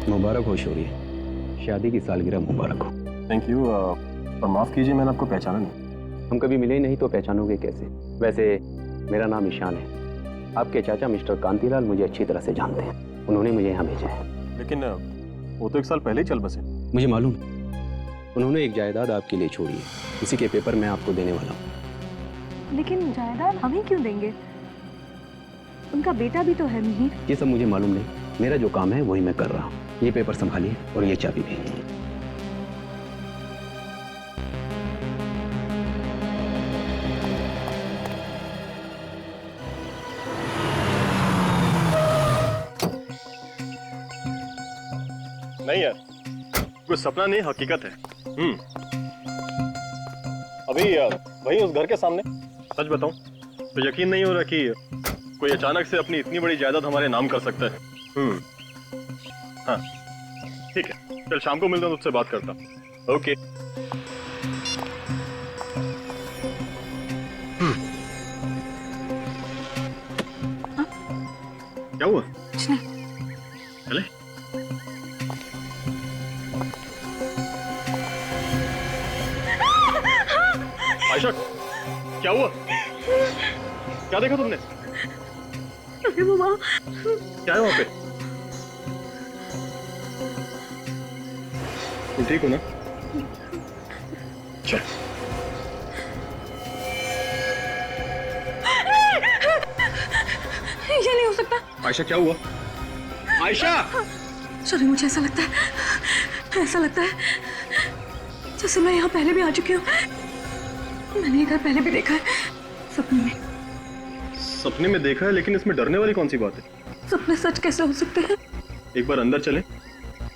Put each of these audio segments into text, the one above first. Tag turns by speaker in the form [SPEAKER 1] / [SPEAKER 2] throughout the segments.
[SPEAKER 1] मुबारक हो शौर्य, शादी की सालगिरह मुबारक हो।
[SPEAKER 2] Thank you. और माफ़ कीजिए, मैंने आपको पहचाना नहीं।
[SPEAKER 1] हम कभी मिले ही नहीं तो पहचानोगे कैसे? वैसे मेरा नाम ईशान है। आपके चाचा मिस्टर कांतीलाल मुझे अच्छी तरह से जानते हैं, उन्होंने मुझे यहाँ भेजा है।
[SPEAKER 2] लेकिन वो तो 1 साल पहले ही चल बसे।
[SPEAKER 1] मुझे मालूम है, उन्होंने एक जायदाद आपके लिए छोड़ी है, उसी के पेपर मैं आपको देने वाला हूँ।
[SPEAKER 3] लेकिन जायदाद हम ही क्यों देंगे? उनका बेटा भी तो है मिहिर।
[SPEAKER 1] ये सब मुझे मालूम नहीं, मेरा जो काम है वही मैं कर रहा हूँ। ये पेपर संभालिए और ये चाबी भी।
[SPEAKER 2] नहीं यार, कोई सपना नहीं, हकीकत है। अभी वही उस घर के सामने। सच बताऊं तो यकीन नहीं हो रहा कि कोई अचानक से अपनी इतनी बड़ी जायदाद हमारे नाम कर सकता है। हाँ ठीक है, कल शाम को मिलता हूँ, तुझसे बात करता हूँ। ओके। क्या हुआ?
[SPEAKER 3] कुछ नहीं।
[SPEAKER 2] चले। आयशा, क्या हुआ? क्या देखा तुमने?
[SPEAKER 3] अरे वो वहाँ।
[SPEAKER 2] क्या है वहां पे? तुम ठीक हो ना? चल।
[SPEAKER 3] ये नहीं हो सकता।
[SPEAKER 2] आयशा क्या हुआ? आयशा!
[SPEAKER 3] सॉरी, मुझे ऐसा लगता है जैसे मैं यहाँ पहले भी आ चुकी हूँ। मैंने ये घर पहले भी देखा है, सपने में।
[SPEAKER 2] सपने में देखा है, लेकिन इसमें डरने वाली कौन सी बात है?
[SPEAKER 3] सपने सच कैसे हो सकते हैं?
[SPEAKER 2] एक बार अंदर चले,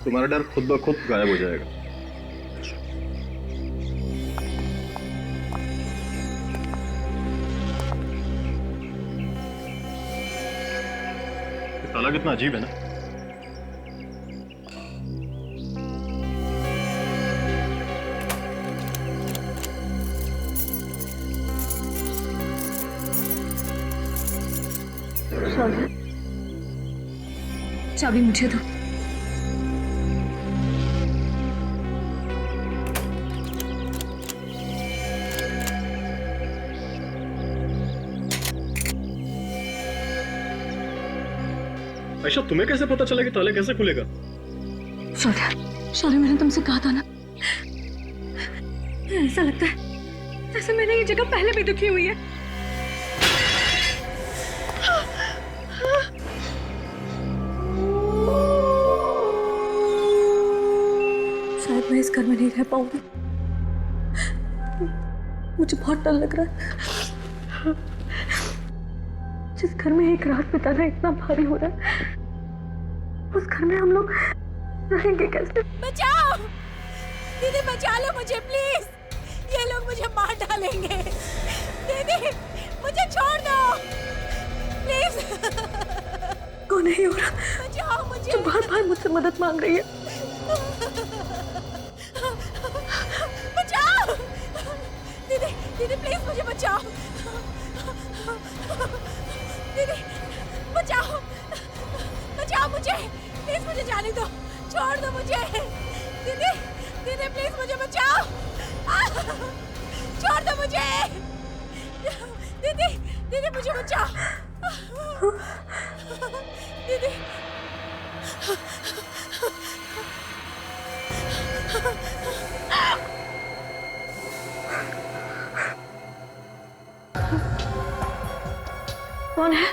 [SPEAKER 2] तुम्हारा डर खुद ब खुद गायब हो जाएगा। ताला कितना अजीब है ना।
[SPEAKER 3] सॉरी, चाबी मुझे दो।
[SPEAKER 2] आयशा, तुम्हें कैसे पता चला कि ताला कैसे खुलेगा?
[SPEAKER 3] सॉरी, मैंने तुमसे कहा था ना। ऐसा लगता है जैसे मैंने ये जगह पहले भी दुखी हुई है। शायद मैं इस घर में नहीं रह पाऊंगी। मुझे बहुत डर लग रहा है। जिस घर में एक रात बिताना इतना भारी हो रहा है, उस घर में हम लोग रहेंगे कैसे?
[SPEAKER 4] बचाओ दीदी, बचा लो मुझे प्लीज, ये लोग मुझे मार डालेंगे। दीदी मुझे छोड़ दो प्लीज।
[SPEAKER 3] कौन है ये औरत?
[SPEAKER 4] बचाओ मुझे।
[SPEAKER 3] जो बार बार मुझसे मदद मांग रही है।
[SPEAKER 4] बचाओ दीदी, दीदी प्लीज मुझे बचाओ। दीदी बचाओ, बचाओ मुझे प्लीज, मुझे जाने दो, छोड़ दो मुझे। दीदी, दीदी प्लीज मुझे बचाओ, छोड़ दो मुझे। दीदी, दीदी मुझे बचाओ। दीदी
[SPEAKER 3] कौन है?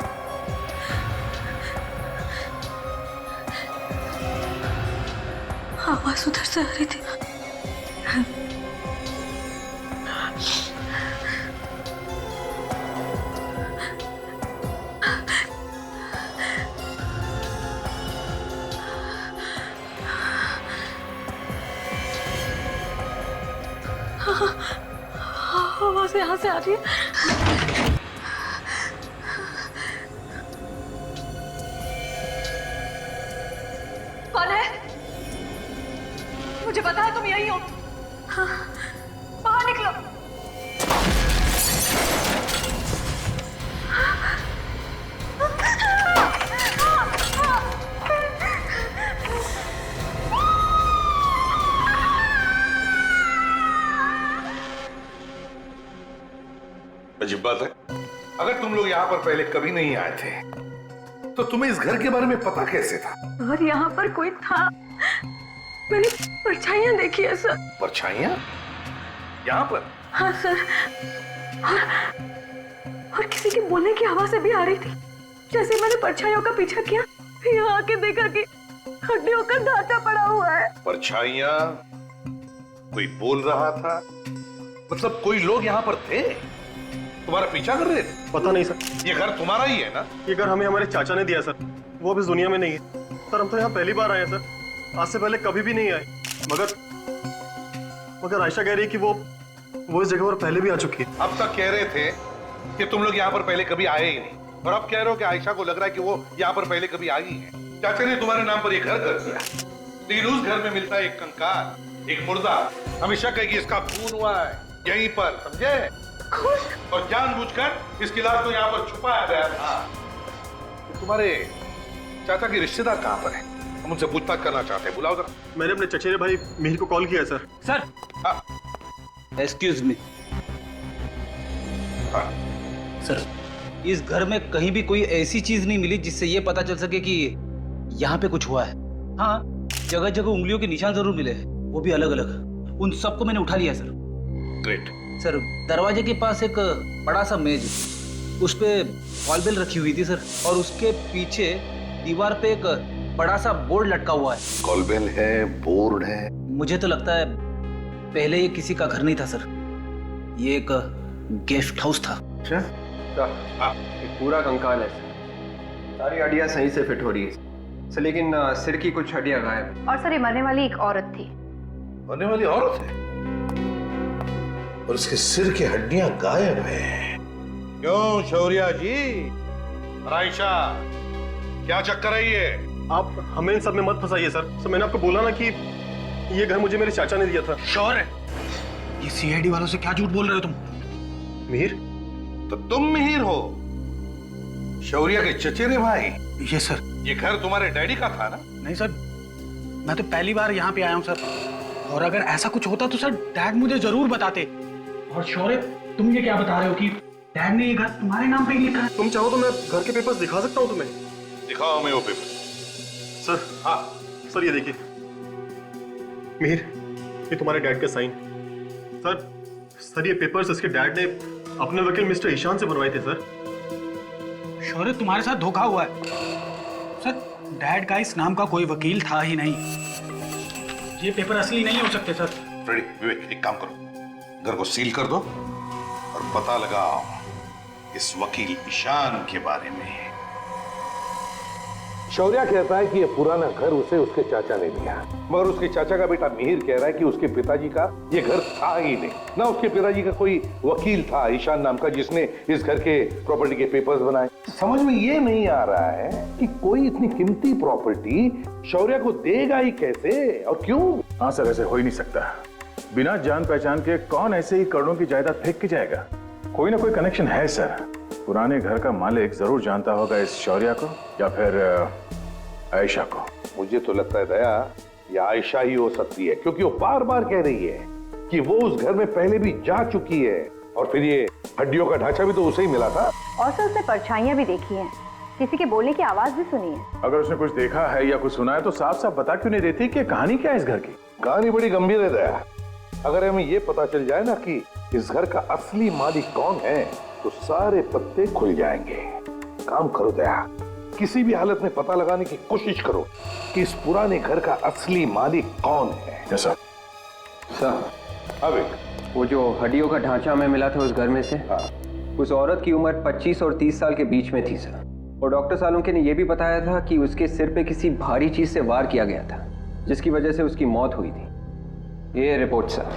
[SPEAKER 3] आवाज उधर से आ रही थी। आवाज यहाँ से आ रही है। कौन है? मुझे पता है तुम यही हो। हाँ, बाहर निकलो।
[SPEAKER 5] अजीब बात है, अगर तुम लोग यहाँ पर पहले कभी नहीं आए थे तो तुम्हें इस घर के बारे में पता कैसे था?
[SPEAKER 3] और यहाँ पर कोई था, मैंने परछाइयाँ देखी है सर।
[SPEAKER 5] परछाइयाँ यहाँ पर?
[SPEAKER 3] हाँ सर, और किसी के बोलने की आवाज़ भी आ रही थी। जैसे मैंने परछाइयों का पीछा किया, यहाँ आके देखा कि हड्डियों का ढांचा पड़ा हुआ है।
[SPEAKER 5] परछाइयाँ, कोई बोल रहा था, मतलब कोई लोग यहाँ पर थे, तुम्हारा पीछा कर रहे थे?
[SPEAKER 2] पता नहीं सर।
[SPEAKER 5] ये घर तुम्हारा ही है ना?
[SPEAKER 2] ये घर हमें हमारे चाचा ने दिया सर, वो अब इस दुनिया में नहीं है सर। हम तो यहाँ पहली बार आए हैं सर, आज से पहले कभी भी नहीं आए। मगर आयशा कह रही है कि वो इस जगह पर पहले भी आ चुकी है।
[SPEAKER 5] अब तक कह रहे थे कि तुम लोग यहाँ पर पहले कभी आए ही नहीं, और अब कह रहे हो कि आयशा को लग रहा है कि वो यहाँ पर पहले कभी आई है। चाचा ने तुम्हारे नाम पर ये घर कर दिया, लेकिन उस घर में मिलता है एक कंकाल, एक मुर्दा। हमेशा कहेगी इसका खून हुआ है यहीं पर, समझे? और जानबूझकर इसकी लाश को यहाँ पर छुपाया गया था। तुम्हारे चाचा के रिश्तेदार कहाँ पर है? हम उनसे पूछताछ करना चाहते हैं, बुलाओ जरा।
[SPEAKER 2] मैंने अपने चचेरे भाई मिहिर को कॉल किया सर।
[SPEAKER 6] सर,
[SPEAKER 5] हाँ।
[SPEAKER 6] एक्सक्यूज मी
[SPEAKER 5] हाँ।
[SPEAKER 6] सर, इस घर में कहीं भी कोई ऐसी चीज नहीं मिली जिससे ये पता चल सके कि यहाँ पे कुछ हुआ है। हाँ, जगह जगह उंगलियों के निशान जरूर मिले हैं, वो भी अलग अलग। उन सबको मैंने उठा लिया सर।
[SPEAKER 5] ग्रेट।
[SPEAKER 6] सर, दरवाजे के पास एक बड़ा सा मेज, उस पे कॉल बेल रखी हुई थी सर, और उसके पीछे दीवार पे एक बड़ा सा बोर्ड लटका हुआ है।
[SPEAKER 5] कॉल बेल है, बोर्ड है।
[SPEAKER 6] मुझे तो लगता है पहले ये किसी का घर नहीं था सर, ये एक गेस्ट हाउस था।
[SPEAKER 5] अच्छा,
[SPEAKER 7] एक पूरा कंकाल है सर, सारी हड्डियां सही से फिट हो रही है सर, लेकिन सिर की कुछ हड्डियां गायब है।
[SPEAKER 8] और सर, ये मरने वाली एक औरत थी।
[SPEAKER 5] मरने वाली औरत है और उसके सिर की हड्डियां गायब हैं। क्यों शौर्या जी? आयशा, क्या चक्कर है ये?
[SPEAKER 2] आप हमें इन सब में मत फंसाइए सर। सर मैंने आपको बोला ना कि ये घर मुझे मेरे चाचा ने दिया था।
[SPEAKER 6] श्योर है? ये सीआईडी वालों से क्या झूठ बोल रहे हो तुम?
[SPEAKER 2] मिहिर?
[SPEAKER 5] तो तुम मिहिर हो, शौर्या के चचेरे भाई?
[SPEAKER 6] ये सर।
[SPEAKER 5] ये घर तुम्हारे डैडी का था ना?
[SPEAKER 9] नहीं सर, मैं तो पहली बार यहाँ पे आया हूँ सर, और अगर ऐसा कुछ होता तो सर डैड मुझे जरूर बताते। और शौर्य, तुम ये क्या बता रहे हो कि डैड ने ये घर तुम्हारे नाम पे ही लिखा है?
[SPEAKER 2] तुम चाहो तो मैं घर के पेपर्स दिखा सकता हूँ तुम्हें।
[SPEAKER 5] दिखाओ हमें वो पेपर।
[SPEAKER 2] सर, हाँ सर, ये देखिए मिहिर, ये तुम्हारे डैड का साइन। सर ये पेपर्स इसके डैड ने अपने वकील मिस्टर ईशान से बनवाए थे सर।
[SPEAKER 9] शौर्य, तुम्हारे साथ धोखा हुआ है सर। डैड का इस नाम का कोई वकील था ही नहीं, ये पेपर असली नहीं हो सकते सर।
[SPEAKER 5] रेडी विवेक, एक काम करो, घर को सील कर दो और पता लगाओ इस वकील ईशान के बारे में।
[SPEAKER 10] शौर्या कहता है कि यह पुराना घर उसे उसके चाचा ने दिया, मगर उसके चाचा का बेटा मिहिर कह रहा है कि उसके पिताजी का यह घर था ही नहीं, ना उसके पिताजी का कोई वकील था ईशान नाम का जिसने इस घर के प्रॉपर्टी के पेपर्स बनाए। समझ में ये नहीं आ रहा है कि कोई इतनी कीमती प्रॉपर्टी शौर्या को देगा ही कैसे और क्यों?
[SPEAKER 11] हाँ सर, ऐसे हो ही नहीं सकता। बिना जान पहचान के कौन ऐसे ही करोड़ों की जायदाद फेंक के जाएगा? कोई ना कोई कनेक्शन है सर। पुराने घर का मालिक जरूर जानता होगा इस शौर्या को या फिर आयशा को।
[SPEAKER 10] मुझे तो लगता है दया, ये आयशा ही हो सकती है, क्योंकि वो बार बार कह रही है कि वो उस घर में पहले भी जा चुकी है, और फिर ये हड्डियों का ढांचा भी तो उसे ही मिला था।
[SPEAKER 8] और सर, उसने परछाइयां भी देखी हैं, किसी के बोलने की आवाज भी सुनी है।
[SPEAKER 11] अगर उसने कुछ देखा है या कुछ सुना है तो साफ साफ बता क्यों नहीं देती कि कहानी क्या है इस घर की?
[SPEAKER 10] कहानी बड़ी गंभीर है दया। अगर हमें ये पता चल जाए ना कि इस घर का असली मालिक कौन है तो सारे पत्ते खुल जाएंगे। काम करो दया, किसी भी हालत में पता लगाने की कोशिश करो कि इस पुराने घर का असली मालिक कौन है।
[SPEAKER 11] सर,
[SPEAKER 7] अब वो जो हड्डियों का ढांचा हमें मिला था उस घर में से, उस औरत की उम्र 25 और 30 साल के बीच में थी सर, और डॉक्टर सालुंके ने यह भी बताया था कि उसके सिर पे किसी भारी चीज से वार किया गया था जिसकी वजह से उसकी मौत हुई थी। ये रिपोर्ट सर।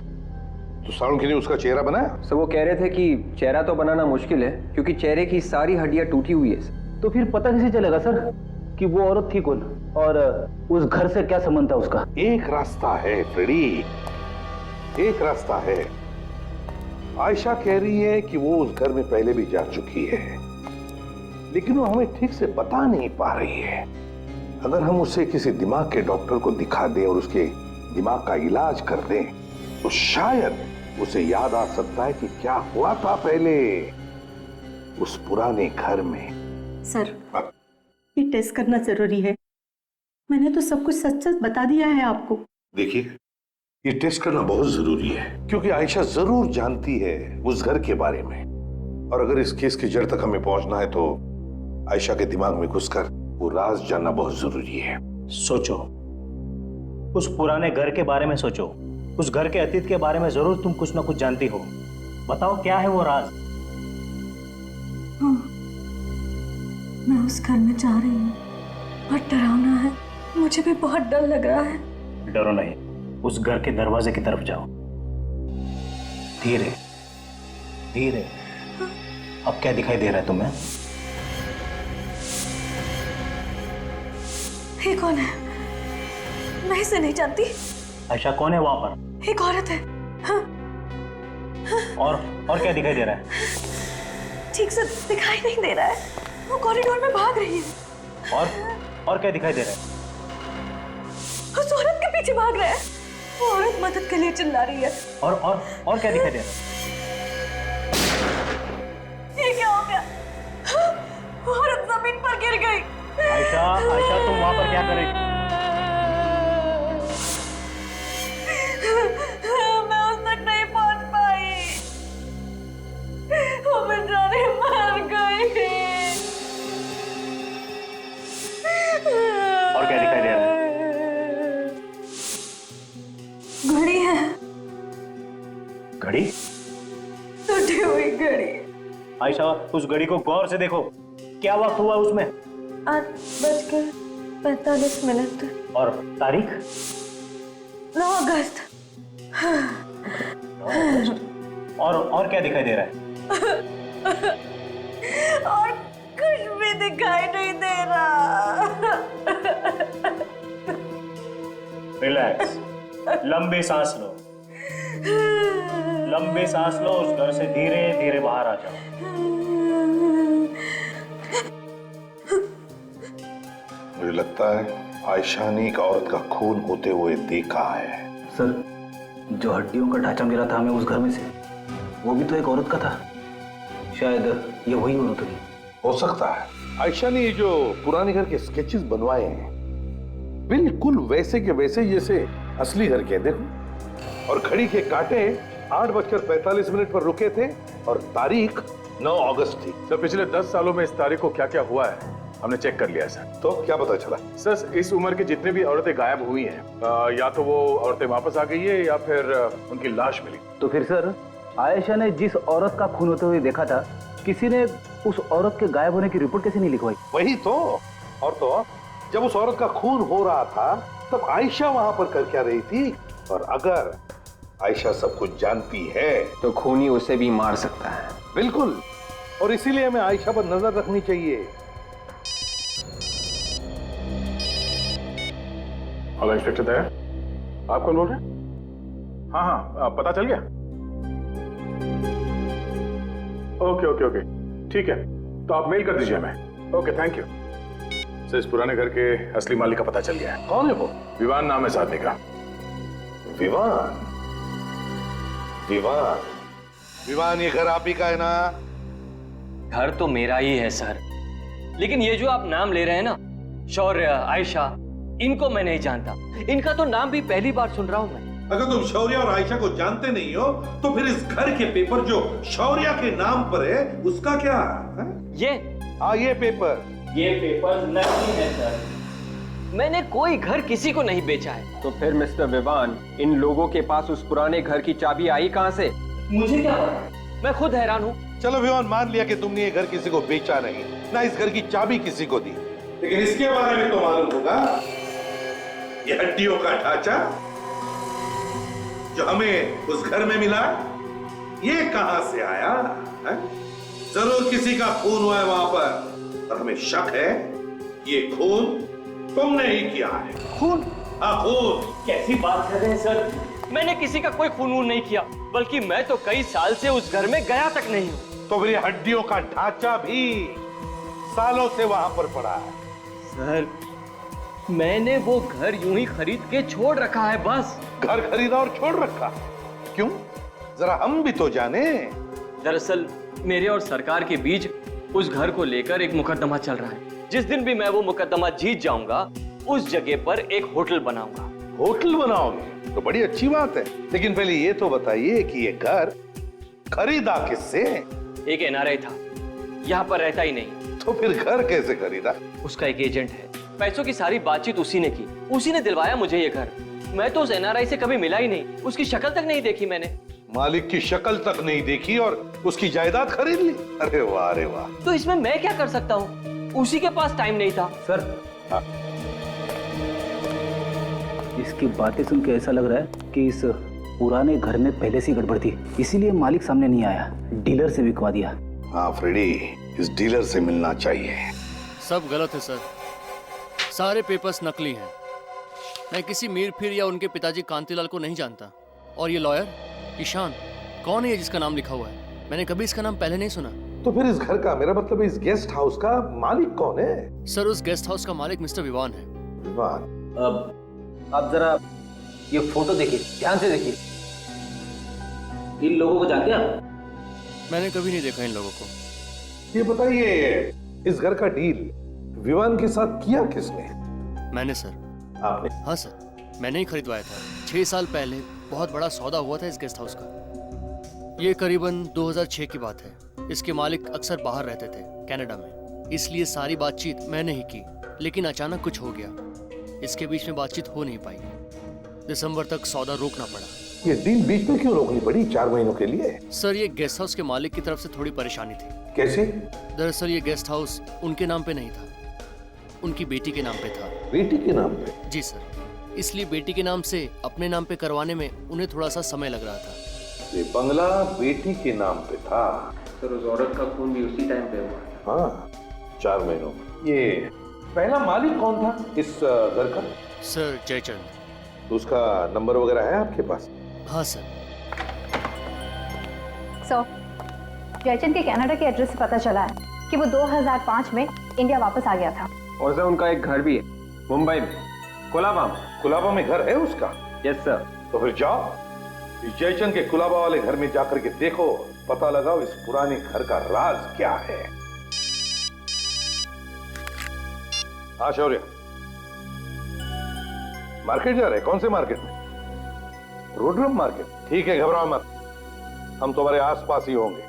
[SPEAKER 10] तो सालुंके ने उसका चेहरा बनाया?
[SPEAKER 7] सर वो कह रहे थे कि चेहरा तो बनाना मुश्किल है क्योंकि चेहरे की सारी हड्डियां टूटी हुई है।
[SPEAKER 12] तो फिर पता कैसे चलेगा सर कि वो औरत थी कौन और उस घर से क्या संबंध था उसका?
[SPEAKER 10] एक रास्ता है फ्रेडी, एक रास्ता है। आयशा कह रही है कि वो उस घर में पहले भी जा चुकी है, लेकिन वो हमें ठीक से बता नहीं पा रही है। अगर हम उसे किसी दिमाग के डॉक्टर को दिखा दें और उसके दिमाग का इलाज कर दें तो शायद उसे याद आ सकता है कि क्या हुआ था पहले। उस पुराने घर में।
[SPEAKER 13] सर, ये टेस्ट करना जरूरी है। मैंने तो सब कुछ सच सच बता दिया है आपको।
[SPEAKER 10] देखिए, ये टेस्ट करना बहुत जरूरी है, क्योंकि आयशा जरूर जानती है उस घर के बारे में, और अगर इस केस की जड़ तक हमें पहुंचना है तो आयशा के दिमाग में घुसकर वो राज जानना बहुत जरूरी है।
[SPEAKER 14] सोचो, उस पुराने घर के बारे में सोचो, उस घर के अतीत के बारे में जरूर तुम कुछ ना कुछ जानती हो। बताओ क्या है वो राज?
[SPEAKER 3] हाँ, मैं उस घर में जा रही हूँ। बहुत डरावना है, मुझे भी बहुत डर लग रहा है।
[SPEAKER 14] डरो नहीं, उस घर के दरवाजे की तरफ जाओ। धीरे धीरे। अब क्या दिखाई दे रहा है तुम्हें?
[SPEAKER 3] ये कौन है? मैं इसे नहीं जानती।
[SPEAKER 14] आयशा कौन है वहां पर?
[SPEAKER 3] एक औरत है। हाँ।
[SPEAKER 14] और क्या दिखाई दे रहा है?
[SPEAKER 3] ठीक से दिखाई नहीं दे रहा है। वो कॉरिडोर में भाग रही है।
[SPEAKER 14] और क्या दिखाई दे रहा है?
[SPEAKER 3] उस औरत के पीछे भाग रहा है। वो औरत मदद के लिए चिल्ला रही है।
[SPEAKER 14] और क्या दिखाई दे रहा है?
[SPEAKER 3] ये क्या हो गया? वो औरत जमीन पर गिर गई।
[SPEAKER 14] आयशा, आयशा तुम वहां पर क्या कर रही थी?
[SPEAKER 3] मैं उस तक नहीं पहुंच पाई। वो बेचारी मर गई।
[SPEAKER 14] और क्या दिखाई दे रहा है?
[SPEAKER 3] घड़ी है।
[SPEAKER 14] घड़ी?
[SPEAKER 3] टूटी हुई घड़ी।
[SPEAKER 14] आयशा, उस घड़ी को गौर से देखो। क्या वक्त हुआ उसमें?
[SPEAKER 3] 8:45।
[SPEAKER 14] और तारीख?
[SPEAKER 3] 9 अगस्त।
[SPEAKER 14] और क्या दिखाई दे रहा है?
[SPEAKER 3] और कुछ भी दिखाई नहीं दे रहा।
[SPEAKER 14] रिलैक्स, लंबी सांस लो। लंबी सांस लो। उस घर से धीरे धीरे बाहर आ जाओ।
[SPEAKER 10] मुझे लगता है आयशा ने एक औरत का खून होते हुए देखा है।
[SPEAKER 6] सर, जो हड्डियों का ढांचा मिला था हमें उस घर में से, वो भी तो एक औरत का था। शायद ये वही औरत होगी।
[SPEAKER 10] हो सकता है आयशा ने ये जो पुराने घर के स्केचेस बनवाए हैं बिल्कुल वैसे के वैसे जैसे असली घर के। देखो, और घड़ी के कांटे 8:45 पर रुके थे और तारीख 9 अगस्त थी।
[SPEAKER 11] सर, पिछले 10 सालों में इस तारीख को क्या क्या हुआ है हमने चेक कर लिया सर।
[SPEAKER 10] तो क्या पता चला?
[SPEAKER 11] सर, इस उम्र की जितनी भी औरतें गायब हुई हैं, या तो वो औरतें वापस आ गई है या फिर उनकी लाश मिली।
[SPEAKER 12] तो फिर सर, आयशा ने जिस औरत का खून होते हुए देखा था, किसी ने उस औरत के गायब होने की रिपोर्ट कैसे नहीं लिखवाई?
[SPEAKER 10] वही तो। और तो जब उस औरत का खून हो रहा था तब आयशा वहां पर कर क्या रही थी? और अगर आयशा सब कुछ जानती है
[SPEAKER 7] तो खूनी उसे भी मार सकता है।
[SPEAKER 10] बिल्कुल, और इसीलिए हमें आयशा पर नजर रखनी चाहिए।
[SPEAKER 11] हेलो इंस्पेक्टर दया, आप कौन बोल रहे हैं? हाँ, पता चल गया? ओके, ठीक है, तो आप मेल कर दीजिए हमें। Okay, thank you. सर, इस पुराने घर के असली मालिक का पता चल गया है।
[SPEAKER 10] कौन है वो?
[SPEAKER 11] विवान नाम है इस आदमी का।
[SPEAKER 10] विवान? विवान, ये घर आप ही का है ना?
[SPEAKER 15] घर तो मेरा ही है सर, लेकिन ये जो आप नाम ले रहे हैं ना, शौर्य, आयशा, इनको मैं नहीं जानता। इनका तो नाम भी पहली बार सुन रहा हूं मैं।
[SPEAKER 5] अगर तुम शौर्य और आयशा को जानते नहीं हो तो फिर इस घर के पेपर जो शौर्य के नाम पर है उसका क्या है?
[SPEAKER 15] ये पेपर नकली है सर। मैंने कोई घर किसी को नहीं बेचा है।
[SPEAKER 7] तो फिर मिस्टर विवान, इन लोगों के पास उस पुराने घर की चाबी आई कहां से?
[SPEAKER 15] मुझे क्या पता, मैं खुद हैरान हूँ।
[SPEAKER 10] चलो विवान, मान लिया कि तुमने ये घर किसी को बेचा नहीं, ना इस घर की चाबी किसी को दी,
[SPEAKER 5] लेकिन इसके बारे में तो मालूम होगा। ये हड्डियों का ढांचा जो हमें उस घर में मिला, ये कहां से आया है? जरूर किसी का खून हुआ है वहां पर, और हमें शक है ये खून तुमने ही किया है।
[SPEAKER 15] खून?
[SPEAKER 5] हाँ, खून।
[SPEAKER 15] कैसी बात कर रहे हैं सर? मैंने किसी का कोई खून नहीं किया, बल्कि मैं तो कई साल से उस घर में गया तक नहीं हूँ।
[SPEAKER 10] तो फिर हड्डियों का ढांचा भी सालों से वहां पर पड़ा है।
[SPEAKER 15] सर, मैंने वो घर यूं ही खरीद के छोड़ रखा है बस।
[SPEAKER 10] घर खरीदा और छोड़ रखा? क्यों? जरा हम भी तो जाने।
[SPEAKER 15] दरअसल मेरे और सरकार के बीच उस घर को लेकर एक मुकदमा चल रहा है। जिस दिन भी मैं वो मुकदमा जीत जाऊंगा, उस जगह पर एक होटल बनाऊंगा।
[SPEAKER 5] होटल बनाओगे तो बड़ी अच्छी बात है, लेकिन पहले ये तो बताइए कि ये घर खरीदा किससे?
[SPEAKER 15] एक एनआरआई था, यहाँ पर रहता ही नहीं।
[SPEAKER 5] तो फिर घर कैसे खरीदा?
[SPEAKER 15] उसका एक एजेंट है, पैसों की सारी बातचीत उसी ने की, उसी ने दिलवाया मुझे ये घर। मैं तो उस एनआरआई से कभी मिला ही नहीं, उसकी शक्ल तक नहीं देखी मैंने।
[SPEAKER 5] मालिक की शक्ल तक नहीं देखी और उसकी जायदाद खरीद ली? अरे वाह, अरे वाह।
[SPEAKER 15] तो इसमें मैं क्या कर सकता हूँ? उसी के पास टाइम नहीं था।
[SPEAKER 6] सर, इसकी बातें सुन के ऐसा लग रहा है कि इस पुराने घर में पहले से गड़बड़ थी, इसीलिए मालिक सामने नहीं आया, डीलर से बिकवा दिया।
[SPEAKER 5] हाँ फ्रेडी, इस डीलर से मिलना चाहिए।
[SPEAKER 16] सब गलत है सर, सारे पेपर्स नकली हैं। मैं किसी मीर फिर या उनके पिताजी कांतिलाल को नहीं जानता। और ये लॉयर ईशान, कौन है ये जिसका नाम लिखा हुआ है? मैंने कभी इसका नाम पहले नहीं सुना।
[SPEAKER 5] तो फिर इस घर का, मेरा मतलब इस गेस्ट हाउस का मालिक कौन है?
[SPEAKER 16] सर, उस गेस्ट हाउस का मालिक मिस्टर विवान है।
[SPEAKER 5] विवान?
[SPEAKER 6] अब आप जरा ये फोटो देखिए, ध्यान से देखिए। इन लोगों को जानते हैं आप?
[SPEAKER 16] मैंने कभी नहीं देखा इन लोगों को।
[SPEAKER 5] ये बताइए, इस घर का डील विवान के साथ किया किसने?
[SPEAKER 16] मैंने सर।
[SPEAKER 5] आपने?
[SPEAKER 16] हाँ सर, मैंने ही खरीदवाया था। 6 साल पहले बहुत बड़ा सौदा हुआ था इस गेस्ट हाउस का। ये करीबन 2006 की बात है। इसके मालिक अक्सर बाहर रहते थे, कनाडा में, इसलिए सारी बातचीत मैंने ही की। लेकिन अचानक कुछ हो गया, इसके बीच में बातचीत हो नहीं पाई। दिसंबर तक सौदा रोकना पड़ा।
[SPEAKER 5] ये डील बीच में क्यों रोकनी पड़ी 4 महीनों के लिए?
[SPEAKER 16] सर, ये गेस्ट हाउस के मालिक की तरफ से थोड़ी परेशानी थी।
[SPEAKER 5] कैसे?
[SPEAKER 16] दरअसल ये गेस्ट हाउस उनके नाम पे नहीं था, उनकी बेटी के नाम पे था।
[SPEAKER 5] बेटी के नाम पे?
[SPEAKER 16] जी सर, इसलिए बेटी के नाम से अपने नाम पे करवाने में उन्हें थोड़ा सा समय लग रहा था।
[SPEAKER 5] ये बंगला बेटी के नाम पे था?
[SPEAKER 7] सर, उस औरत का खून भी उसी टाइम पे हुआ।
[SPEAKER 5] हाँ, 4 महीनों में। ये पहला मालिक कौन था इस घर का?
[SPEAKER 16] सर, जयचंद।
[SPEAKER 5] तो उसका नंबर वगैरह है आपके पास?
[SPEAKER 16] हाँ सर।
[SPEAKER 8] जयचंद के कनाडा के एड्रेस से पता चला है कि वो 2005 में इंडिया वापस आ गया था।
[SPEAKER 7] और सर, उनका एक घर भी है मुंबई में, कुलाबा में।
[SPEAKER 5] कुलाबा में घर है उसका?
[SPEAKER 7] Yes sir.
[SPEAKER 5] तो फिर जाओ, इस जयचंद के कुलाबा वाले घर में जाकर के देखो, पता लगाओ इस पुराने घर का राज क्या है। हाँ शौर्य, मार्केट जा रहे? कौन से मार्केट में? रोडरम मार्केट? ठीक है, घबराओ मत, हम तुम्हारे आसपास ही होंगे,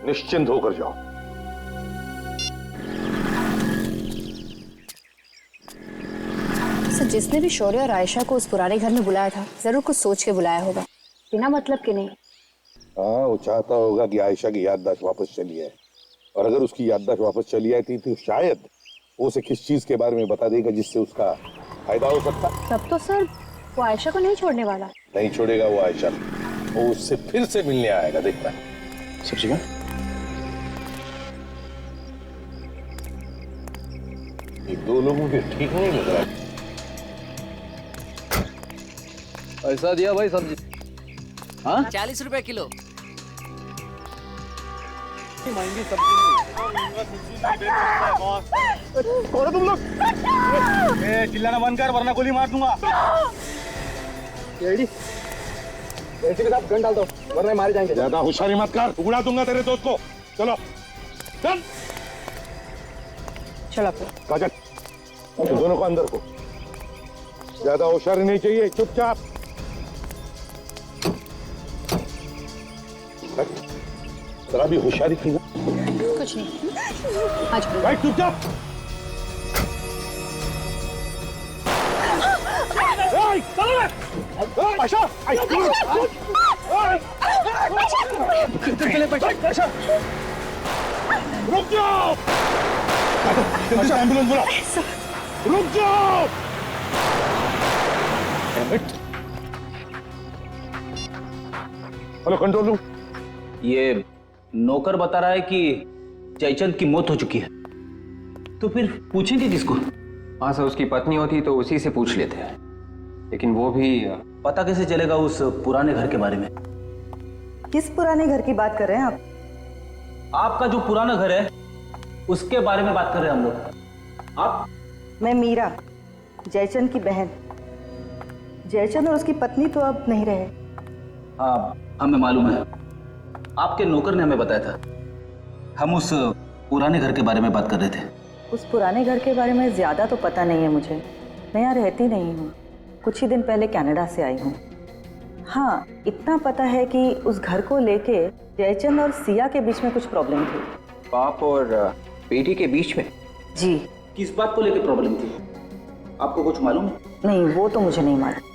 [SPEAKER 5] निश्चिंत होकर जाओ।
[SPEAKER 8] सर, जिसने भी शौर्य और आयशा को उस पुराने घर में बुलाया था, जरूर कुछ सोच के बुलाया होगा, बिना मतलब के नहीं।
[SPEAKER 5] हाँ, वो चाहता होगा कि आयशा की याददाश्त वापस चली आए, और अगर उसकी याददाश्त वापस चली आई थी तो शायद वो उसे किस चीज के बारे में बता देगा जिससे उसका फायदा हो सकता।
[SPEAKER 8] तब तो सर वो आयशा को नहीं छोड़ने वाला।
[SPEAKER 5] नहीं छोड़ेगा वो आयशा, वो उससे फिर से मिलने आएगा, देखना।
[SPEAKER 11] सब्जी का
[SPEAKER 5] ये 2 लोगों के ठीक नहीं लग रहा।
[SPEAKER 12] ऐसा दिया भाई सब्जी? हाँ,
[SPEAKER 16] 40 रुपए किलो।
[SPEAKER 12] महंगी सब्जी
[SPEAKER 9] कौन तुम लोग? चिल्लाना बंद कर वरना गोली मार दूंगा।
[SPEAKER 12] के साथ गन डाल दो वरना मारे जाएंगे।
[SPEAKER 5] ज्यादा होशियारी मत कर, उड़ा दूंगा तेरे दोस्त को। चलो चल
[SPEAKER 8] चलो
[SPEAKER 5] काजल, तुम दोनों को अंदर को। ज्यादा होशियारी नहीं चाहिए, चुपचाप। जरा भी होशियारी की ना।
[SPEAKER 8] कुछ नहीं, आज
[SPEAKER 5] भाई चुपचाप। रुक जाओ, एम्बुलेंस बुलाओ। रुक जाओ। Hello control room.
[SPEAKER 6] ये नौकर बता रहा है कि जयचंद की मौत हो चुकी है, तो फिर पूछेंगे किसको?
[SPEAKER 7] हाँ सर, उसकी पत्नी होती तो उसी से पूछ लेते हैं, लेकिन वो भी।
[SPEAKER 6] पता कैसे चलेगा उस पुराने घर के बारे में?
[SPEAKER 13] किस पुराने घर की बात कर रहे हैं आप?
[SPEAKER 6] आपका जो पुराना घर है उसके बारे में बात कर रहे हैं हम लोग। आप?
[SPEAKER 13] मैं मीरा, जयचंद की बहन। जयचंद और उसकी पत्नी तो अब नहीं रहे।
[SPEAKER 6] हाँ, हमें मालूम है। आपके नौकर ने हमें बताया था। हम उस पुराने घर के बारे में बात कर रहे थे।
[SPEAKER 17] उस पुराने घर के बारे में ज़्यादा तो पता नहीं है मुझे, मैं यहाँ रहती नहीं हूँ, कुछ ही दिन पहले कनाडा से आई हूँ। हाँ, इतना पता है कि उस घर को लेके जयचंद और सिया के बीच में कुछ प्रॉब्लम थी।
[SPEAKER 7] बाप और बेटी के बीच में?
[SPEAKER 17] जी।
[SPEAKER 6] किस बात को लेकर प्रॉब्लम थी, आपको कुछ मालूम है?
[SPEAKER 17] नहीं, वो तो मुझे नहीं मालूम।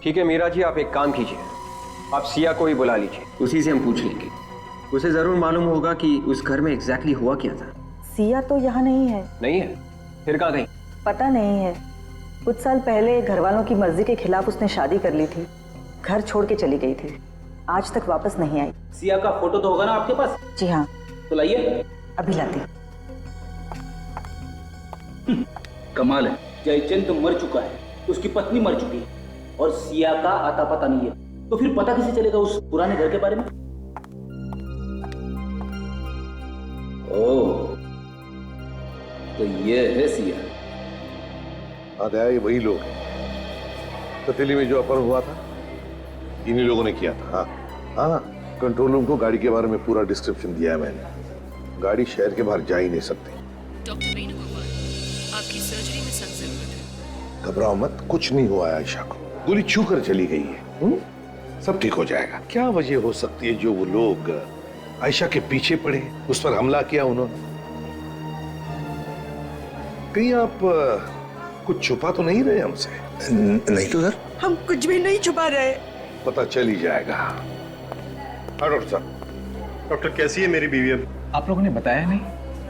[SPEAKER 7] ठीक है मीरा जी, आप एक काम कीजिए, आप सिया को ही बुला लीजिए, उसी से हम पूछ लेंगे। उसे जरूर मालूम होगा कि उस घर में एग्जैक्टली हुआ क्या था।
[SPEAKER 17] सिया तो यहाँ नहीं है।
[SPEAKER 7] नहीं है? फिर कहाँ गई?
[SPEAKER 17] पता नहीं है, कुछ साल पहले घर वालों की मर्जी के खिलाफ उसने शादी कर ली थी, घर छोड़ के चली गई थी, आज तक वापस नहीं आई।
[SPEAKER 6] सिया का फोटो तो होगा ना आपके पास?
[SPEAKER 17] जी हाँ।
[SPEAKER 6] तो लाइए।
[SPEAKER 17] अभी लाती।
[SPEAKER 6] कमाल है, जयचंद तो मर चुका है, उसकी पत्नी मर चुकी है और सिया का आता पता नहीं है, तो फिर पता कैसे चलेगा उस पुराने घर के बारे में? ओह, तो ये है सिया।
[SPEAKER 5] हाँ दया, ये वही लोग हैं। कतीली में जो अपहरण हुआ था इन्हीं लोगों ने किया था। हाँ हाँ, कंट्रोल रूम को गाड़ी के बारे में पूरा डिस्क्रिप्शन दिया है मैंने। गाड़ी शहर के बाहर जा ही नहीं सकती।
[SPEAKER 18] डॉक्टर वेणुगोपाल, आपकी सर्जरी में सख्त जरूरत है।
[SPEAKER 5] घबराओ मत, कुछ नहीं हुआ है आयशा को, गोली छू कर चली गई है। सब ठीक हो जाएगा। क्या वजह हो सकती है जो वो लोग आयशा के पीछे पड़े, उस पर हमला किया उन्होंने? कहीं आप कुछ छुपा तो नहीं रहे हमसे? नहीं तो सर,
[SPEAKER 18] हम कुछ भी नहीं छुपा रहे।
[SPEAKER 5] पता चल ही जाएगा। हाँ डॉक्टर साहब।
[SPEAKER 2] डॉक्टर कैसी है मेरी बीवी अब?
[SPEAKER 19] आप लोगों ने बताया नहीं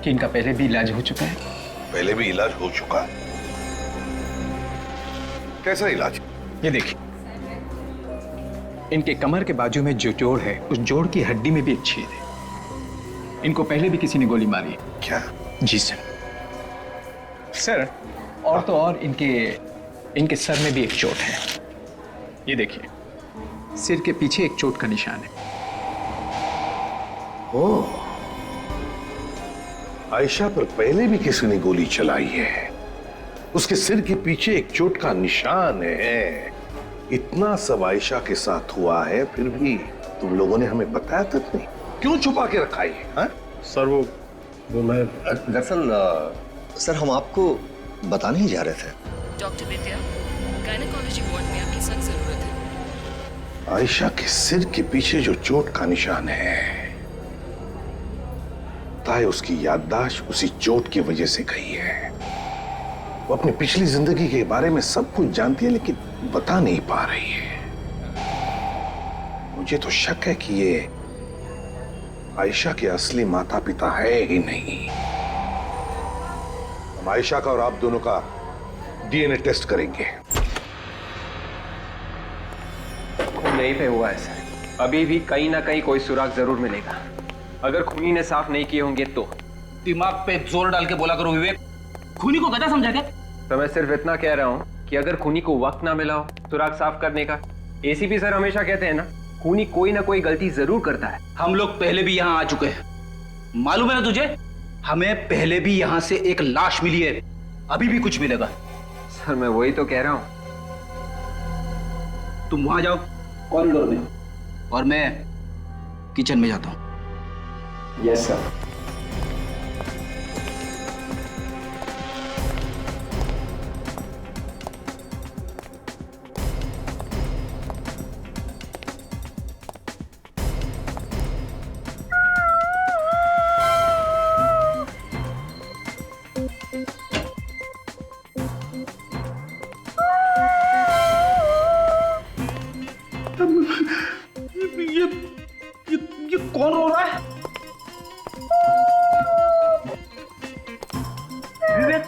[SPEAKER 19] कि इनका पहले भी इलाज हो चुका है?
[SPEAKER 5] पहले भी इलाज हो चुका? कैसा इलाज?
[SPEAKER 19] ये देखिए, इनके कमर के बाजू में जो जोड़ है, उस जोड़ की हड्डी में भी एक छेद है। इनको पहले भी किसी ने गोली मारी है।
[SPEAKER 5] क्या?
[SPEAKER 19] जी सर, और तो और इनके सर में भी एक चोट है। ये देखिए, सिर के पीछे एक चोट का निशान है।
[SPEAKER 5] ओह, आयशा पर पहले भी किसी ने गोली चलाई है, उसके सिर के पीछे एक चोट का निशान है। इतना सब आयशा के साथ हुआ है, फिर भी तुम लोगों ने हमें बताया तक नहीं। क्यों छुपा के रखा है? हाँ?
[SPEAKER 2] सर वो मैं
[SPEAKER 20] दरअसल सर, हम आपको बताने ही जा रहे थे।
[SPEAKER 18] डॉक्टर विद्या, गायनेकोलॉजी वार्ड में आपकी सख्त जरूरत है।
[SPEAKER 5] आयशा के सिर के पीछे जो चोट का निशान है, ताए उसकी याददाश्त उसी चोट की वजह से गई है। वो अपनी पिछली जिंदगी के बारे में सब कुछ जानती है, लेकिन बता नहीं पा रही है। मुझे तो शक है कि ये आयशा के असली माता पिता है ही नहीं। हम आयशा का और आप दोनों का डीएनए टेस्ट करेंगे।
[SPEAKER 7] खून नहीं पे हुआ है सर, अभी भी कहीं ना कहीं कोई सुराग जरूर मिलेगा। अगर खूनी ने साफ नहीं किए होंगे तो।
[SPEAKER 6] दिमाग पे जोर डाल के बोला करो विवेक, खूनी को गधा समझा क्या?
[SPEAKER 7] तो मैं सिर्फ इतना कह रहा हूँ कि अगर खूनी को वक्त ना मिला हो सुराग साफ करने का, एसीपी सर हमेशा कहते हैं ना, खूनी कोई ना कोई गलती जरूर करता है।
[SPEAKER 6] हम लोग पहले भी यहाँ आ चुके हैं, मालूम है ना तुझे? हमें पहले भी यहाँ से एक लाश मिली है, अभी भी कुछ मिलेगा।
[SPEAKER 7] सर मैं वही तो कह रहा हूँ।
[SPEAKER 6] तुम वहां जाओ कॉरिडोर में, और मैं किचन में जाता हूँ।
[SPEAKER 7] Yes sir.
[SPEAKER 6] ये कौन रो रहा है? विवेक,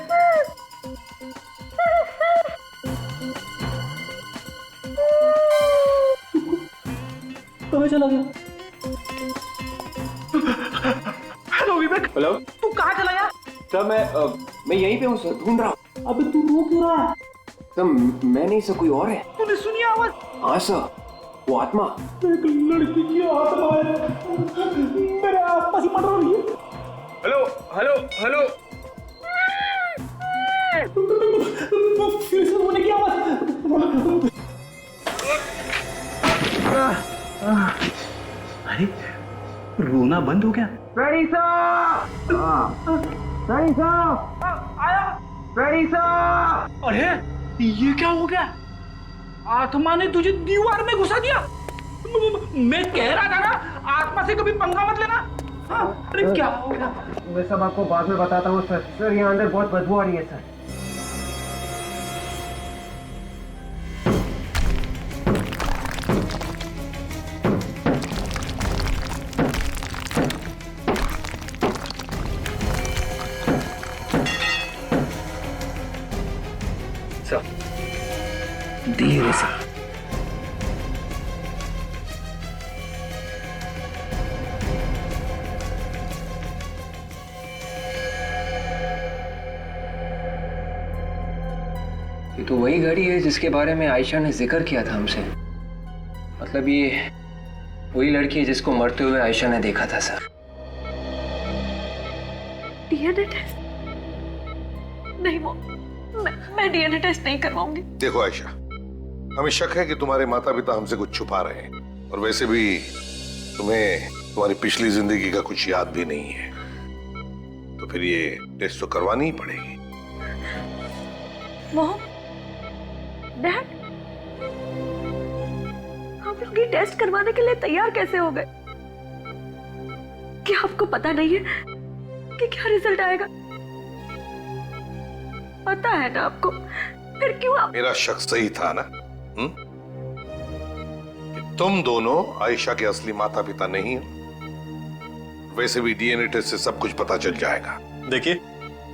[SPEAKER 6] कहाँ चला गया? हेलो विवेक।
[SPEAKER 7] हेलो,
[SPEAKER 6] तू कहाँ चला गया?
[SPEAKER 7] सर मैं यहीं पे हूँ सर, ढूंढ रहा हूँ।
[SPEAKER 6] अबे तू रो क्यों रहा है?
[SPEAKER 7] सर मैं नहीं सर, कोई और है।
[SPEAKER 6] तूने सुनी आवाज?
[SPEAKER 7] हाँ सर, वो आत्मा।
[SPEAKER 6] एक लड़की की आत्मा है, मेरे आसपास ही मर रही है।
[SPEAKER 7] हेलो हेलो हेलो,
[SPEAKER 6] फिर से रोने की आवाज।
[SPEAKER 19] अरे
[SPEAKER 9] होना बंद हो गया।
[SPEAKER 12] फ्रेडी साहब! फ्रेडी साहब! आया! फ्रेडी साहब!
[SPEAKER 9] अरे ये क्या हो गया? आत्मा ने तुझे दीवार में घुसा दिया। मैं कह रहा था ना, आत्मा से कभी पंगा मत लेना। अरे क्या हो गया?
[SPEAKER 12] मैं सब आपको बाद में बताता हूँ सर। सर यहाँ अंदर बहुत बदबू आ रही है सर।
[SPEAKER 19] धीरे से।
[SPEAKER 7] ये तो वही घड़ी है जिसके बारे में आयशा ने जिक्र किया था हमसे। मतलब ये वही लड़की है जिसको मरते हुए आयशा ने देखा था सर।
[SPEAKER 3] डीएनए टेस्ट नहीं, वो मैं डीएनए टेस्ट नहीं करवाऊंगी।
[SPEAKER 5] देखो आयशा, हमें शक है कि तुम्हारे माता पिता हमसे कुछ छुपा रहे हैं, और वैसे भी तुम्हें तुम्हारी पिछली जिंदगी का कुछ याद भी नहीं है, तो फिर ये टेस्ट तो करवानी ही पड़ेगी।
[SPEAKER 3] मोहन, डैड, हम लोग ये टेस्ट करवाने के लिए तैयार कैसे हो गए? क्या आपको पता नहीं है कि क्या रिजल्ट आएगा? पता है ना आपको, फिर क्यों आप...
[SPEAKER 5] मेरा शक सही था ना? कि तुम दोनों आयशा के असली माता पिता नहीं हो। वैसे भी डीएनए टेस्ट से सब कुछ पता चल जाएगा।
[SPEAKER 2] देखिए,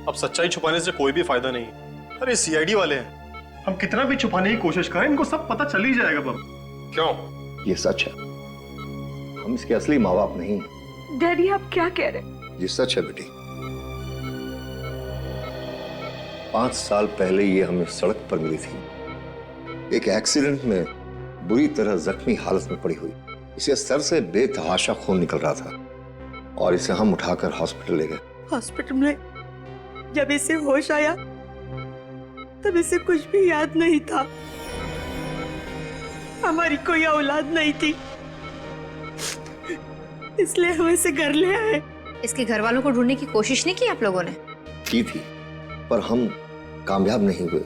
[SPEAKER 2] अब सच्चाई छुपाने से कोई भी फायदा नहीं। अरे सीआईडी वाले हैं, हम कितना भी छुपाने की कोशिश करें, इनको सब पता चल ही जाएगा बाबू।
[SPEAKER 5] क्यों?
[SPEAKER 20] ये सच है, हम इसके असली माँ बाप नहीं।
[SPEAKER 3] डैडी, आप क्या कह रहे हैं?
[SPEAKER 20] ये सच है बेटी। 5 साल पहले ये हमें सड़क पर मिली थी, एक एक्सीडेंट में बुरी तरह जख्मी हालत में पड़ी हुई। इसे सर से बेतहाशा खून निकल रहा था और इसे हम उठाकर हॉस्पिटल ले गए।
[SPEAKER 13] हॉस्पिटल में जब इसे होश आया तब इसे कुछ भी याद नहीं था। हमारी कोई औलाद नहीं थी, इसलिए हम इसे घर ले आए।
[SPEAKER 8] इसके घर वालों को ढूंढने की कोशिश नहीं की आप लोगों ने?
[SPEAKER 20] की थी, पर हम कामयाब नहीं हुए।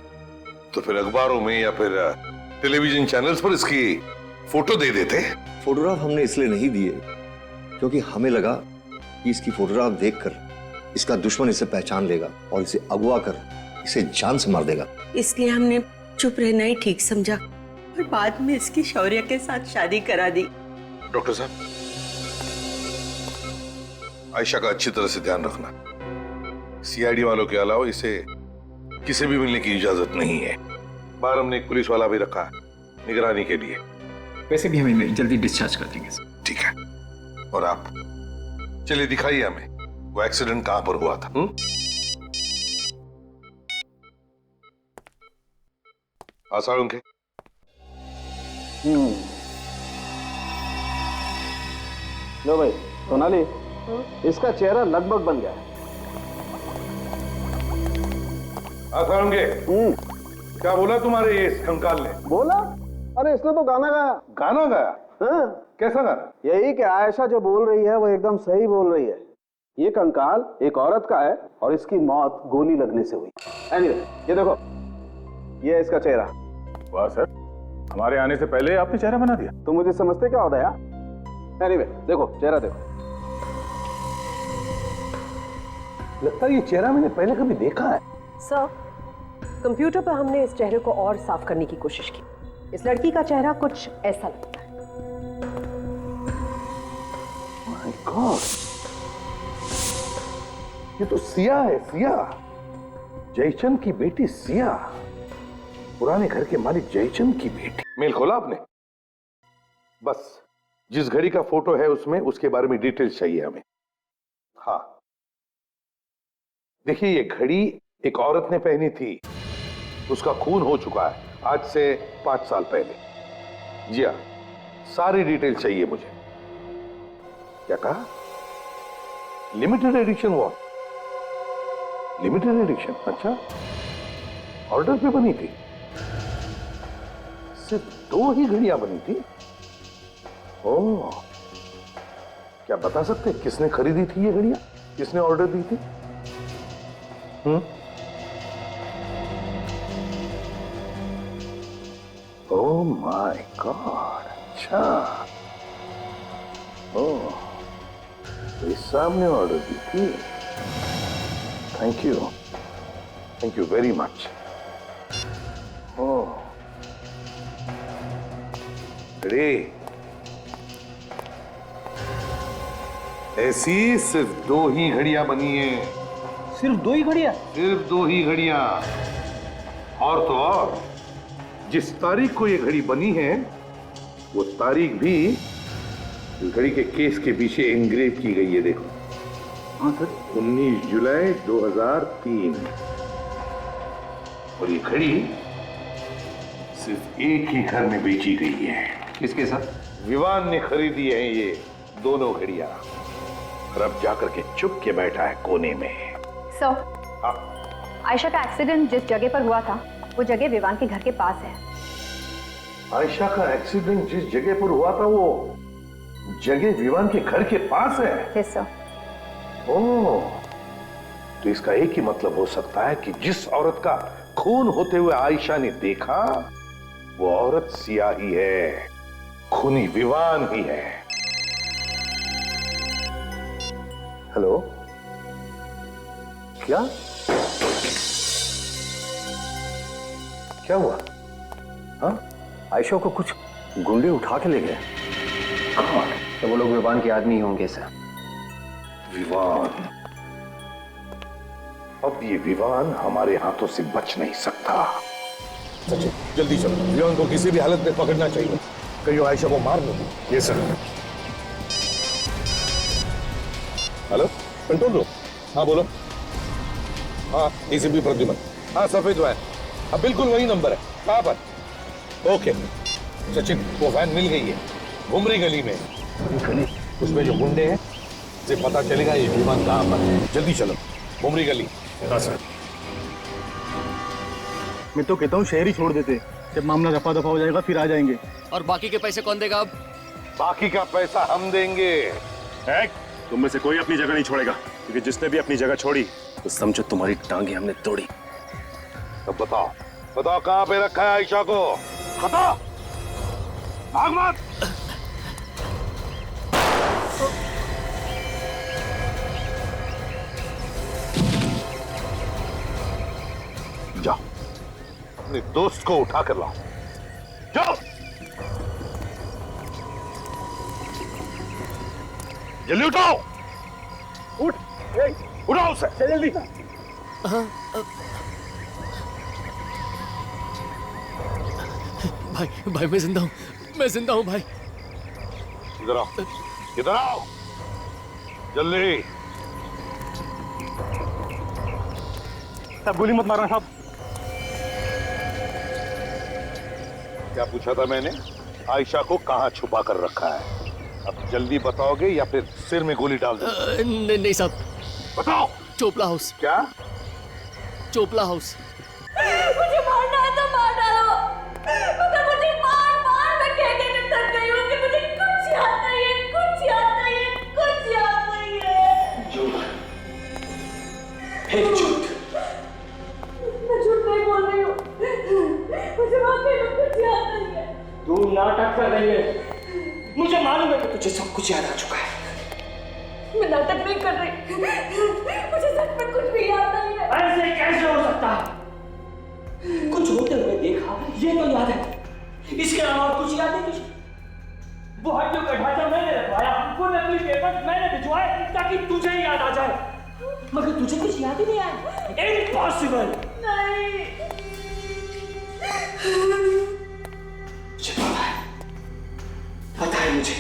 [SPEAKER 5] तो फिर अखबारों में या फिर टेलीविजन चैनल्स पर इसकी फोटो दे देते।
[SPEAKER 20] फोटोग्राफ हमने इसलिए नहीं दिए क्योंकि हमें लगा कि इसकी फोटोग्राफ देखकर इसका दुश्मन इसे पहचान लेगा और इसे अगवा कर इसे जान से मार देगा।
[SPEAKER 13] इसलिए हमने चुप रहना ही ठीक समझा और बाद में इसकी शौर्य के साथ शादी करा दी।
[SPEAKER 5] डॉक्टर साहब, आयशा का अच्छी तरह से ध्यान रखना। सीआईडी वालों के अलावा इसे किसी भी मिलने की इजाजत नहीं है। बाहर हमने एक पुलिस वाला भी रखा निगरानी के लिए।
[SPEAKER 19] वैसे भी हमें जल्दी डिस्चार्ज कर देंगे।
[SPEAKER 5] ठीक है, और आप चलिए दिखाइए हमें वो एक्सीडेंट कहां पर हुआ था। आसार उनके।
[SPEAKER 1] लो भाई सोनाली, इसका चेहरा लगभग बन गया है।
[SPEAKER 5] आसार उनके। क्या बोला तुम्हारे ये कंकाल ने?
[SPEAKER 1] बोला? अरे इसने तो गाना गाया।
[SPEAKER 5] गाना गाया?
[SPEAKER 1] हाँ।
[SPEAKER 5] कैसा गाना?
[SPEAKER 1] यही कि आयशा जो बोल रही है वो एकदम सही बोल रही है। ये कंकाल एक औरत का है और इसकी मौत गोली लगने से हुई। एनीवे, ये देखो, ये है इसका चेहरा।
[SPEAKER 11] वाह सर, हमारे आने से पहले आपने चेहरा बना दिया।
[SPEAKER 1] तुम मुझे समझते क्या होता है यार? एनीवे, देखो चेहरा देखो।
[SPEAKER 10] लगता है ये चेहरा मैंने पहले कभी देखा है।
[SPEAKER 21] सर, कंप्यूटर पर हमने इस चेहरे को और साफ करने की कोशिश की। इस लड़की का चेहरा कुछ ऐसा लगता है।
[SPEAKER 10] माय गॉड, ये तो सिया है। सिया, जयचंद की बेटी सिया, पुराने घर के मालिक जयचंद की बेटी।
[SPEAKER 5] मेल खोला आपने?
[SPEAKER 10] बस जिस घड़ी का फोटो है उसमें उसके बारे में डिटेल्स चाहिए हमें। हाँ, देखिए ये घड़ी एक औरत ने पहनी थी, उसका खून हो चुका है आज से 5 साल पहले। जी हाँ, सारी डिटेल चाहिए मुझे। क्या कहा? Limited edition? What limited edition? अच्छा, ऑर्डर पे बनी थी? सिर्फ 2 ही घड़ियां बनी थी? ओह, क्या बता सकते हैं किसने खरीदी थी ये घड़ियां, किसने ऑर्डर दी थी? ओह माय गॉड, अच्छा, ओह इस सामने ऑर्डर दी थी। Thank you very much. Oh अरे ऐसी सिर्फ 2 ही घड़ियां बनी हैं।
[SPEAKER 6] सिर्फ 2 ही घड़ियां?
[SPEAKER 10] सिर्फ 2 ही घड़ियां। और तो और जिस तारीख को ये घड़ी बनी है वो तारीख भी इस घड़ी के केस के पीछे एनग्रेव की गई है, देखो। हाँ सर, 19 जुलाई 2003। और ये घड़ी सिर्फ एक ही घर में बेची गई है।
[SPEAKER 7] किसके साथ?
[SPEAKER 10] विवान ने खरीदी है ये दोनों घड़ियां, और अब जाकर के चुप के बैठा है कोने में।
[SPEAKER 8] सर, आयशा का एक्सीडेंट जिस जगह पर हुआ था वो जगह विवान के घर के पास है।
[SPEAKER 10] आयशा का एक्सीडेंट जिस जगह पर हुआ था वो जगह विवान के घर के पास है?
[SPEAKER 8] Yes sir.
[SPEAKER 10] ओह, तो इसका एक ही मतलब हो सकता है कि जिस औरत का खून होते हुए आयशा ने देखा वो औरत सियाही है, खूनी विवान ही है। हेलो, क्या क्या हुआ?
[SPEAKER 7] हाँ, आयशा को कुछ गुंडे उठा के ले गए। तो वो लोग विवान के आदमी होंगे सर।
[SPEAKER 10] विवान, अब ये विवान हमारे हाथों से बच नहीं सकता। सचिन, जल्दी चलो, विवान को किसी भी हालत में पकड़ना चाहिए, कहीं वो आयशा को मार नहीं। ये सर। Hello, control room. हाँ बोलो। हाँ, एसीपी प्रद्युमन। हाँ, सफेद वैन। हाँ, बिल्कुल वही नंबर है। कहाँ पर? ओके सचिन, वो वैन मिल गई है, घुमरी गली में। गली? उसमें जो गुंडे हैं से पता चलेगा ये विमान कहाँ पर है। जल्दी चलो, घुमरी गली। हाँ सर।
[SPEAKER 9] मैं तो कहता हूँ शहर ही छोड़ देते, जब मामला रफा दफा हो जाएगा फिर आ जाएंगे।
[SPEAKER 16] और बाकी के पैसे कौन देगा? अब
[SPEAKER 10] बाकी का पैसा हम देंगे।
[SPEAKER 11] तुम में से कोई अपनी जगह नहीं छोड़ेगा, क्योंकि जिसने भी अपनी जगह छोड़ी तो समझो तुम्हारी टांगे हमने तोड़ी।
[SPEAKER 10] अब बताओ, बताओ कहाँ पे रखा है आयशा को? बताओ, भाग मत। जाओ, अपने दोस्त को उठा कर लाओ। जाओ, जल्दी उठाओ। उठ, उठाओ उसे जल्दी।
[SPEAKER 16] भाई भाई मैं जिंदा हूँ, मैं जिंदा हूँ भाई।
[SPEAKER 10] इधर आओ, इधर आओ जल्दी।
[SPEAKER 2] साहब गोली मत मारना साहब।
[SPEAKER 10] क्या पूछा था मैंने? आयशा को कहाँ छुपा कर रखा है? अब जल्दी बताओगे या फिर सिर में गोली डाल दोगे?
[SPEAKER 16] नहीं साहब।
[SPEAKER 10] बताओ।
[SPEAKER 16] चोपला हाउस।
[SPEAKER 10] क्या?
[SPEAKER 16] चोपला हाउस।
[SPEAKER 3] मुझे मारना है तो मार डालो, मगर मुझे मार मैं कहने में थक गई हूँ कि मुझे कुछ याद नहीं है, कुछ याद नहीं है, कुछ याद नहीं है।
[SPEAKER 15] झूठ, फिर झूठ।
[SPEAKER 3] मैं झूठ नहीं बोल रही हूँ, मुझे वाकई में कुछ याद नहीं है।
[SPEAKER 15] तू नाटक कर रही है, मुझे मालूम है कि तुझे सब कुछ याद आ चुका है।
[SPEAKER 3] मैं नाटक नहीं कर रही, मुझे सच में कुछ भी याद नहीं है।
[SPEAKER 15] ऐसे कैसे हो सकता है? कुछ होते हुए देखा ये तो याद है, इसके अलावा कुछ याद है तुझे? वो हड्डियों का ढांचा मैंने रखवाया, वो नकली पेपर मैंने भिजवाए ताकि तुझे याद आ जाए, मगर तुझे कुछ याद ही नहीं आया। इम्पॉसिबल।
[SPEAKER 3] नहीं,
[SPEAKER 15] मुझे पता है मुझे,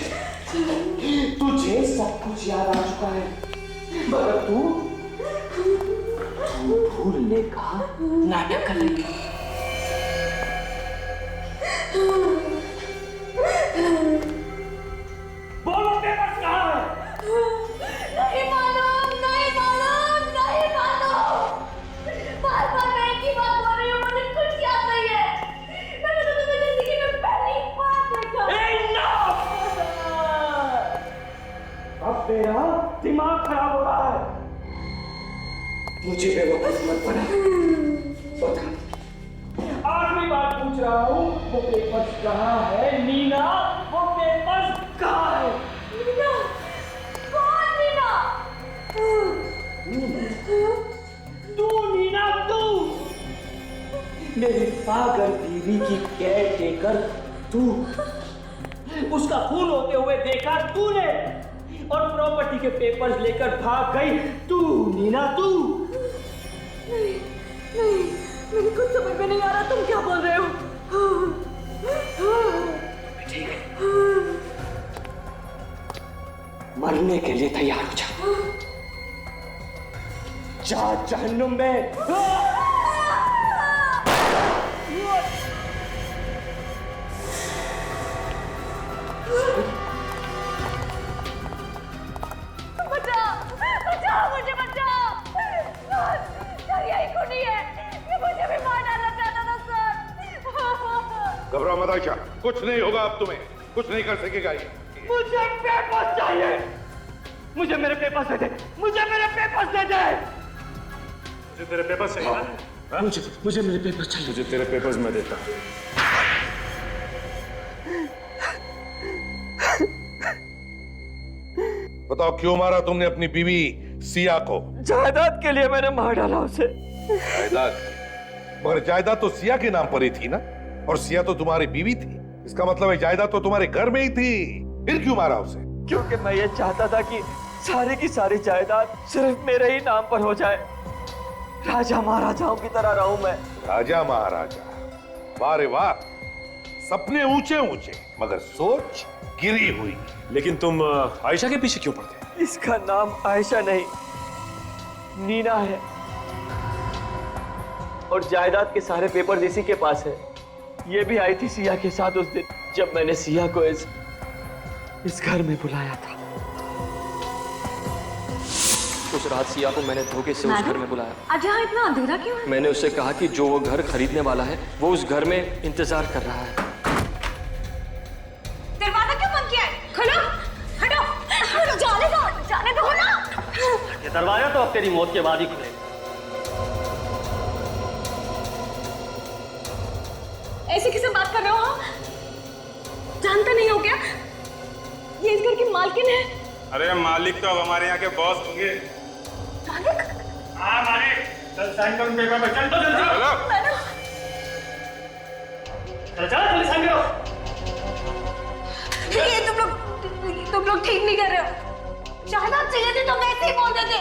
[SPEAKER 15] तुझे सब कुछ याद आ चुका है, मगर तू भूलने का नाटक कर रही है। बोलो पेपर्स कहाँ है?
[SPEAKER 3] नहीं मालूम, नहीं मालूम, नहीं मालूम। बार-बार मैं एक ही बात बोल रही हूँ, मुझे कुछ याद नहीं है। मैंने तो तुम्हें जिंदगी में पहली बार देखा।
[SPEAKER 15] Enough! अब कहाँ है? मुझे बेवकूफ मत बना। बता, आखिरी बार पूछ रहा हूँ, वो पेपर्स कहाँ है? नीना, वो पेपर्स कहाँ है?
[SPEAKER 3] नीना, कौन नीना?
[SPEAKER 15] तू नीना, तू मेरी पागल बीवी की केयर टेकर, तू उसका खून होते हुए देखा तूने, और प्रॉपर्टी के पेपर्स लेकर भाग गई तू नीना, तू।
[SPEAKER 3] नहीं, नहीं, मेरे कुछ समझ में नहीं आ रहा, तुम क्या बोल रहे हो?
[SPEAKER 15] ठीक है, मरने के लिए तैयार हो जा। जा जहन्नुम में।
[SPEAKER 3] बचाओ, बचाओ मुझे, बचाओ। सर यही खूनी है, ये मुझे भी मार डालना चाहता था सर।
[SPEAKER 5] घबराओ मत आयशा, कुछ नहीं होगा अब तुम्हें, कुछ नहीं कर सकेगा ये।
[SPEAKER 15] मुझे पेपर्स चाहिए, मुझे मेरे पेपर्स दे दे, मुझे मेरे पेपर्स दे दे।
[SPEAKER 11] मुझे तेरे पेपर्स चाहिए ना?
[SPEAKER 15] मुझे मेरे पेपर्स चाहिए।
[SPEAKER 11] मुझे तेरे पेपर्स मैं देता हूँ।
[SPEAKER 5] बताओ क्यों मारा तुमने अपनी बीवी सिया को?
[SPEAKER 15] जायदाद के लिए मैंने मार डाला उसे।
[SPEAKER 5] जायदाद? मगर जायदाद तो सिया के नाम पर ही थी ना, और सिया तो तुम्हारी बीवी थी। इसका मतलब है जायदाद तो तुम्हारे घर में ही थी, फिर क्यों मारा उसे?
[SPEAKER 15] क्योंकि मैं ये चाहता था कि सारी की सारी जायदाद सिर्फ मेरे ही नाम पर हो जाए। राजा महाराजाओं की तरह रहूं मैं।
[SPEAKER 5] राजा महाराजा? वाह रे वाह, सपने ऊंचे ऊंचे मगर सोच गिरी हुई।
[SPEAKER 11] लेकिन तुम आयशा के पीछे क्यों पड़ते?
[SPEAKER 15] इसका नाम आयशा नहीं, नीना है, और जायदाद के सारे पेपर इसी के पास है। ये भी आई थी सिया के साथ उस दिन जब मैंने सिया को इस घर में बुलाया था।
[SPEAKER 4] उस रात सिया को मैंने धोखे से उस घर में बुलाया।
[SPEAKER 3] आज यहाँ इतना अंधेरा क्यों है?
[SPEAKER 4] मैंने उससे कहा कि जो वो घर खरीदने वाला है वो उस घर में इंतजार कर रहा है।
[SPEAKER 3] दरवाजा क्यों बंद किया है? खोलो, हटो, जाने दो ना।
[SPEAKER 14] ये दरवाजा तो अब तेरी मौत के बाद ही खुलेगा।
[SPEAKER 3] ऐसे किसे बात कर रहे हो आप? जानते नहीं हो क्या? ये इस घर की मालकिन है।
[SPEAKER 11] अरे मालिक तो अब हमारे यहाँ के बॉस होंगे।
[SPEAKER 3] मालिक?
[SPEAKER 14] हाँ मालिक, चल साइन करो पेपर पे, चल तो जल्दी। चल जल्दी साइन करो।
[SPEAKER 3] ये तुम लोग ठीक नहीं कर रहे हो। जायदाद चाहिए थी तो वैसे ही बोल देते।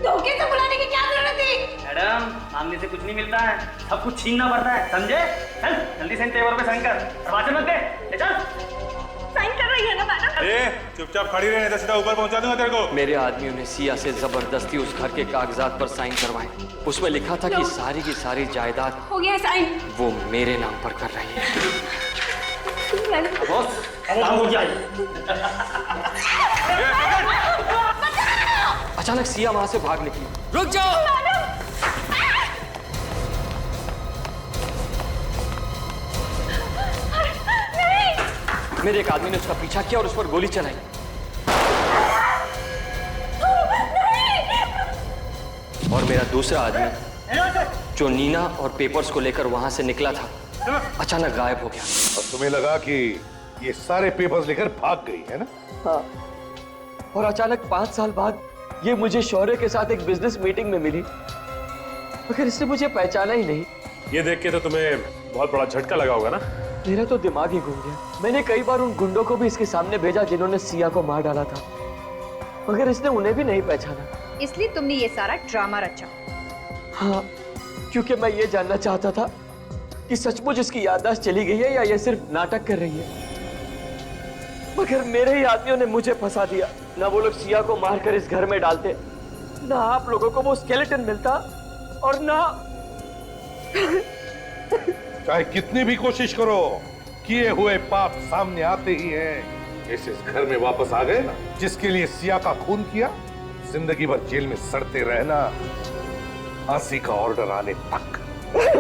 [SPEAKER 3] धोखे से बुलाने की क्या जरूरत थी?
[SPEAKER 14] मैडम, सामने से कुछ नहीं मिलता है, सब कुछ छीनना पड़ता है, समझे? चल जल्दी से पेपर पे साइन कर, दरवाजे मत दे, चल।
[SPEAKER 3] साइन कर रही है ना मैडम?
[SPEAKER 11] चुपचाप खड़ी रहे, नहीं तो सीधा ऊपर पहुंचा दूंगा तेरे को।
[SPEAKER 4] मेरे आदमियों ने सिया से जबरदस्ती उस घर के कागजात पर साइन करवाए। उसमें लिखा था कि सारी की सारी जायदाद
[SPEAKER 3] हो गया साइन।
[SPEAKER 4] वो मेरे नाम पर कर रही है।
[SPEAKER 14] बॉस, काम हो गया।
[SPEAKER 4] अचानक सिया वहां से भाग निकली।
[SPEAKER 16] रुक जाओ।
[SPEAKER 4] मेरे एक आदमी ने उसका पीछा किया और उस पर गोली चलाई। और मेरा दूसरा आदमी जो नीना और पेपर्स को लेकर वहां से निकला था, अचानक गायब हो गया।
[SPEAKER 5] और तुम्हें लगा कि ये सारे पेपर्स लेकर भाग गई है ना?
[SPEAKER 15] हाँ, और अचानक 5 साल बाद ये मुझे शौर्य के साथ एक बिजनेस मीटिंग में मिली, मगर इसने मुझे पहचाना ही नहीं।
[SPEAKER 11] ये देख के तो तुम्हें बहुत बड़ा झटका लगा होगा ना?
[SPEAKER 15] मेरा तो दिमाग ही घूम गया। मैंने कई बार उन गुंडों को भी इसके सामने भेजा जिन्होंने सिया को मार डाला था, मगर इसने उन्हें भी नहीं पहचाना।
[SPEAKER 8] इसलिए तुमने ये सारा ड्रामा रचा?
[SPEAKER 15] हाँ, क्योंकि मैं ये जानना चाहता था कि सचमुच इसकी याददाश्त चली गई है या ये सिर्फ नाटक कर रही है। मगर मेरे ही आदमियों ने मुझे फंसा दिया। ना वो लोग सिया को मारकर इस घर में डालते, ना आप लोगों को वो स्केलेटन मिलता, और ना
[SPEAKER 5] चाहे कितनी भी कोशिश करो, किए हुए पाप सामने आते ही हैं। इस घर में वापस आ गए ना, जिसके लिए सिया का खून किया, जिंदगी भर जेल में सड़ते रहना, फांसी का ऑर्डर आने तक।